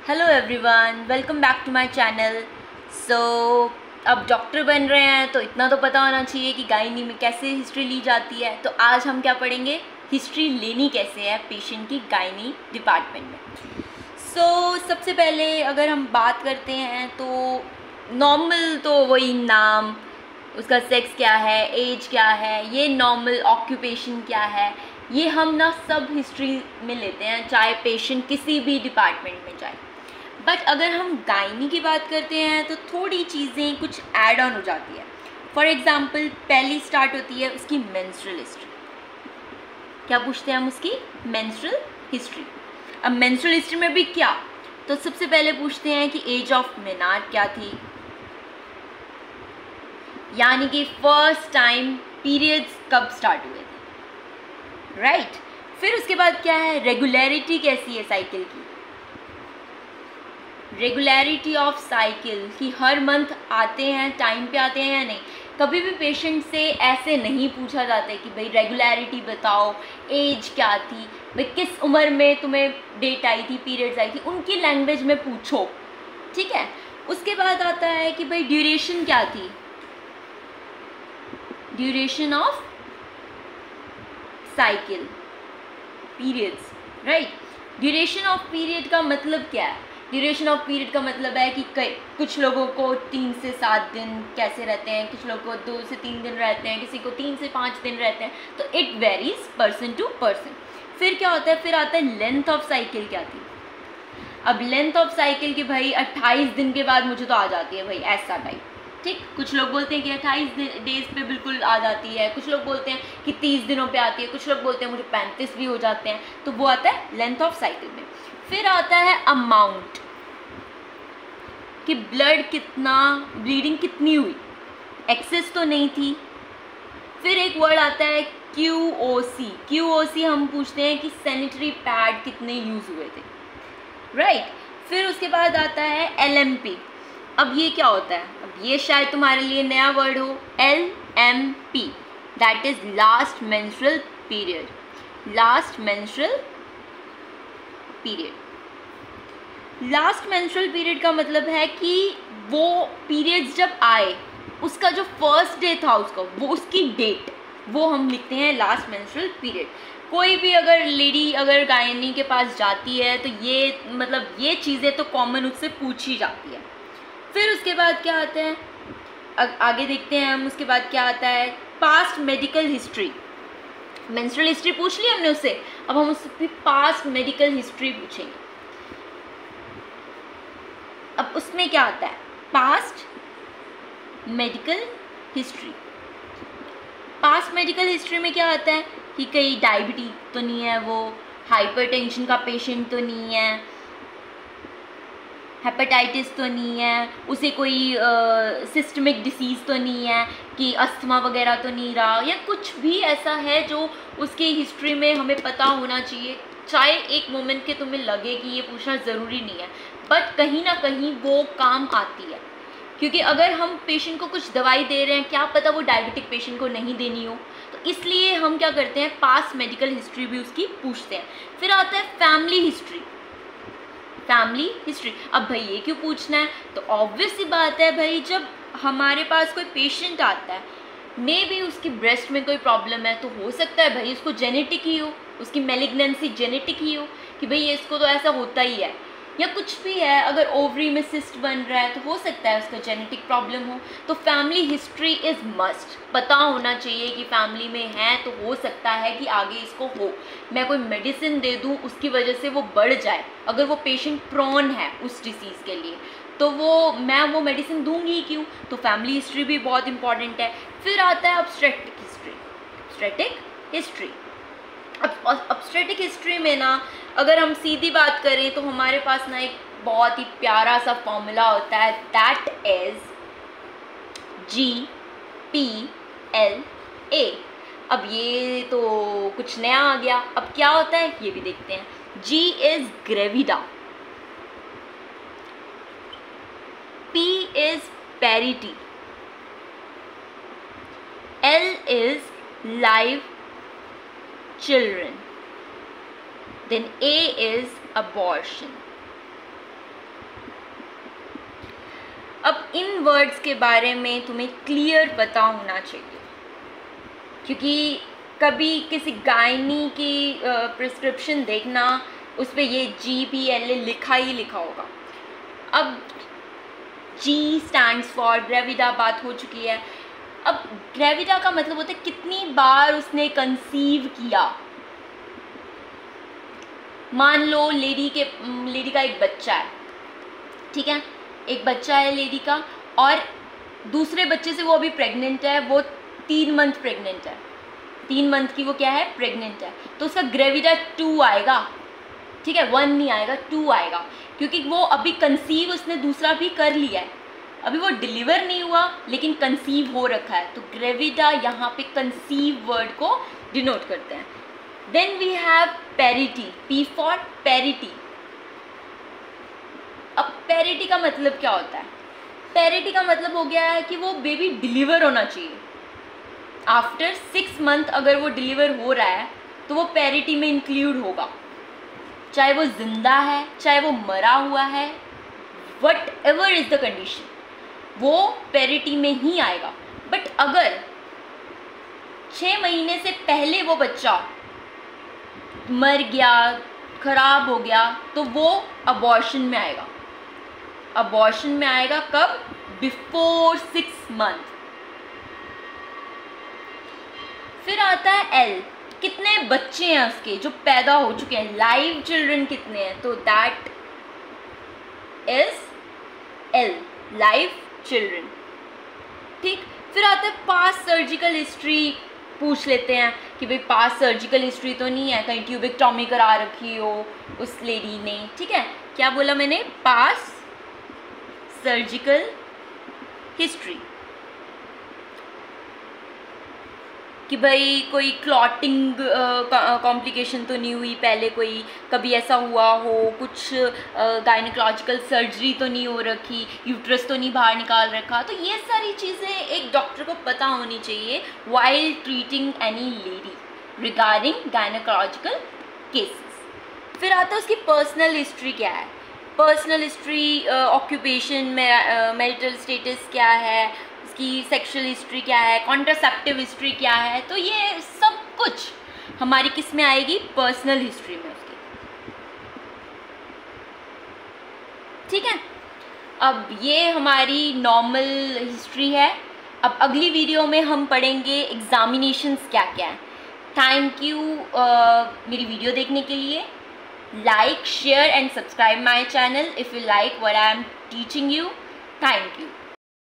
Hello everyone, welcome back to my channel. So अब doctor बन रहे हैं तो इतना तो पता होना चाहिए कि गायनी में कैसे हिस्ट्री ली जाती है। तो आज हम क्या पढ़ेंगे, हिस्ट्री लेनी कैसे है पेशेंट की गायनी डिपार्टमेंट में। सबसे पहले अगर हम बात करते हैं तो नॉर्मल तो वही नाम, उसका सेक्स क्या है, एज क्या है, ये नॉर्मल ऑक्यूपेशन क्या है, ये हम ना सब हिस्ट्री में लेते हैं, चाहे पेशेंट किसी भी डिपार्टमेंट में जाए। बट अगर हम गायनी की बात करते हैं तो थोड़ी चीज़ें कुछ ऐड ऑन हो जाती है। फॉर एग्ज़ाम्पल पहली स्टार्ट होती है उसकी मेंस्ट्रुअल हिस्ट्री। क्या पूछते हैं हम उसकी? Menstrual history. अब मेंस्ट्रुअल हिस्ट्री में भी क्या, तो सबसे पहले पूछते हैं कि एज ऑफ मेनार क्या थी, यानी कि फर्स्ट टाइम पीरियड्स कब स्टार्ट हुए थे, राइट। फिर उसके बाद क्या है, रेगुलरिटी कैसी है साइकिल की, रेगुलरिटी ऑफ साइकिल कि हर मंथ आते हैं, टाइम पे आते हैं या नहीं। कभी भी पेशेंट से ऐसे नहीं पूछा जाता है कि भाई रेगुलरिटी बताओ, एज क्या थी, भाई किस उम्र में तुम्हें डेट आई थी, पीरियड्स आई थी, उनकी लैंग्वेज में पूछो, ठीक है। उसके बाद आता है कि भाई ड्यूरेशन क्या थी, duration of cycle, periods, right. Duration of period का मतलब क्या है? ड्यूरेशन ऑफ पीरियड का मतलब है कि कुछ लोगों को 3 से 7 दिन कैसे रहते हैं, कुछ लोगों को 2 से 3 दिन रहते हैं, किसी को 3 से 5 दिन रहते हैं, तो it varies person to person. फिर क्या होता है, फिर आता है लेंथ ऑफ साइकिल क्या थी। अब लेंथ ऑफ साइकिल की भाई 28 दिन के बाद मुझे तो आ जाती है भाई, ऐसा टाइप, ठीक। कुछ लोग बोलते हैं कि 28 डेज पे बिल्कुल आ जाती है, कुछ लोग बोलते हैं कि 30 दिनों पे आती है, कुछ लोग बोलते हैं मुझे 35 भी हो जाते हैं, तो वो आता है लेंथ ऑफ साइकिल में। फिर आता है अमाउंट, कि ब्लड कितना, ब्लीडिंग कितनी हुई, एक्सेस तो नहीं थी। फिर एक वर्ड आता है QOC। QOC हम पूछते हैं कि सैनिटरी पैड कितने यूज़ हुए थे, राइट। फिर उसके बाद आता है LMP। अब ये क्या होता है, अब ये शायद तुम्हारे लिए नया वर्ड हो, LMP, that is last menstrual period. Last menstrual period, last menstrual period का मतलब है कि वो पीरियड्स जब आए, उसका जो फर्स्ट डे था उसका, वो उसकी डेट, वो हम लिखते हैं लास्ट मेंस्ट्रुअल पीरियड। कोई भी अगर लेडी अगर गायनी के पास जाती है तो ये मतलब ये चीज़ें तो कॉमन उससे पूछी जाती है। फिर उसके बाद क्या आता है, आगे देखते हैं हम। उसके बाद क्या आता है, past medical history. Menstrual history पूछ ली हमने उससे, अब हम उससे पास्ट मेडिकल हिस्ट्री पूछेंगे। अब उसमें क्या आता है, past medical history. Past medical history में क्या आता है कि कहीं डायबिटीज तो नहीं है, वो हाइपरटेंशन का पेशेंट तो नहीं है, हेपेटाइटिस तो नहीं है, उसे कोई सिस्टमिक डिसीज़ तो नहीं है कि अस्थमा वगैरह तो नहीं रहा, या कुछ भी ऐसा है जो उसकी हिस्ट्री में हमें पता होना चाहिए। चाहे एक मोमेंट के तुम्हें लगे कि ये पूछना ज़रूरी नहीं है, बट कहीं ना कहीं वो काम आती है। क्योंकि अगर हम पेशेंट को कुछ दवाई दे रहे हैं, क्या पता वो डायबिटिक पेशेंट को नहीं देनी हो, तो इसलिए हम क्या करते हैं, पास्ट मेडिकल हिस्ट्री भी उसकी पूछते हैं। फिर आता है फैमिली हिस्ट्री। फैमिली हिस्ट्री, अब भाई ये क्यों पूछना है, तो ऑब्वियस सी बात है भाई, जब हमारे पास कोई पेशेंट आता है, मे भी उसकी ब्रेस्ट में कोई प्रॉब्लम है, तो हो सकता है भाई उसको जेनेटिक ही हो, उसकी मेलिग्नेंसी जेनेटिक ही हो कि भाई इसको तो ऐसा होता ही है, या कुछ भी है, अगर ओवरी में सिस्ट बन रहा है तो हो सकता है उसका जेनेटिक प्रॉब्लम हो। तो फैमिली हिस्ट्री इज़ मस्ट, पता होना चाहिए कि फैमिली में है तो हो सकता है कि आगे इसको हो, मैं कोई मेडिसिन दे दूँ उसकी वजह से वो बढ़ जाए, अगर वो पेशेंट प्रोन है उस डिसीज़ के लिए, तो मैं वो मेडिसिन दूंगी ही क्यों। तो फैमिली हिस्ट्री भी बहुत इंपॉर्टेंट है। फिर आता है ऑब्स्टेट्रिक हिस्ट्री। ऑब्स्टेट्रिक हिस्ट्री, अब ऑब्स्टेट्रिक हिस्ट्री में ना अगर हम सीधी बात करें तो हमारे पास ना एक बहुत ही प्यारा सा फॉर्मूला होता है, दैट इज GPLA। अब ये तो कुछ नया आ गया, अब क्या होता है ये भी देखते हैं। G is gravida, P is parity, L is live children, then A is abortion. अब इन वर्ड्स के बारे में तुम्हें क्लियर पता होना चाहिए, क्योंकि कभी किसी गायनी की प्रिस्क्रिप्शन देखना, उस पर ये GPLA लिखा ही लिखा होगा। अब G स्टैंड्स फॉर ग्रेविडा, बात हो चुकी है। अब ग्रेविडा का मतलब होता है कितनी बार उसने कंसीव किया। मान लो लेडी का एक बच्चा है, ठीक है, एक बच्चा है लेडी का, और दूसरे बच्चे से वो अभी प्रेग्नेंट है, वो 3 मंथ प्रेग्नेंट है, 3 मंथ की वो क्या है, प्रेग्नेंट है। तो उसका ग्रेविडा 2 आएगा, ठीक है, 1 नहीं आएगा, 2 आएगा, क्योंकि वो अभी कंसीव उसने दूसरा भी कर लिया है, अभी वो डिलीवर नहीं हुआ लेकिन कंसीव हो रखा है। तो ग्रेविडा यहाँ पे कंसीव वर्ड को डिनोट करते हैं। Then we have parity, P for parity. अब पेरिटी का मतलब क्या होता है? पेरिटी का मतलब हो गया है कि वो बेबी डिलीवर होना चाहिए। आफ्टर 6 मंथ अगर वो डिलीवर हो रहा है तो वो पेरिटी में इंक्लूड होगा, चाहे वो जिंदा है चाहे वो मरा हुआ है, what ever is the condition, वो पेरिटी में ही आएगा। बट अगर 6 महीने से पहले वो बच्चा मर गया, खराब हो गया, तो वो अबॉर्शन में आएगा। अबॉर्शन में आएगा कब? Before 6 month. फिर आता है L, कितने बच्चे हैं उसके जो पैदा हो चुके हैं, लाइव चिल्ड्रन कितने हैं, तो that is L, live children, ठीक। फिर आता है पास्ट सर्जिकल हिस्ट्री, पूछ लेते हैं कि भाई पास्ट सर्जिकल हिस्ट्री तो नहीं है, कहीं ट्यूबेक्टॉमी करा रखी हो उस लेडी ने, ठीक है। क्या बोला मैंने? पास्ट सर्जिकल हिस्ट्री, कि भाई कोई क्लॉटिंग कॉम्प्लिकेशन तो नहीं हुई पहले, कोई कभी ऐसा हुआ हो, कुछ गायनेकोलॉजिकल सर्जरी तो नहीं हो रखी, यूट्रस तो नहीं बाहर निकाल रखा। तो ये सारी चीज़ें एक डॉक्टर को पता होनी चाहिए while treating any lady regarding gynaecological cases. फिर आता है उसकी पर्सनल हिस्ट्री क्या है, personal history, occupation, marital status क्या है, की सेक्सुअल हिस्ट्री क्या है, कॉन्ट्रासेप्टिव हिस्ट्री क्या है। तो ये सब कुछ हमारी किस में आएगी? पर्सनल हिस्ट्री में उसकी, ठीक है। अब ये हमारी नॉर्मल हिस्ट्री है। अब अगली वीडियो में हम पढ़ेंगे एग्जामिनेशंस क्या क्या है। थैंक यू मेरी वीडियो देखने के लिए। Like, share and subscribe my channel if you like what I am teaching you. Thank you.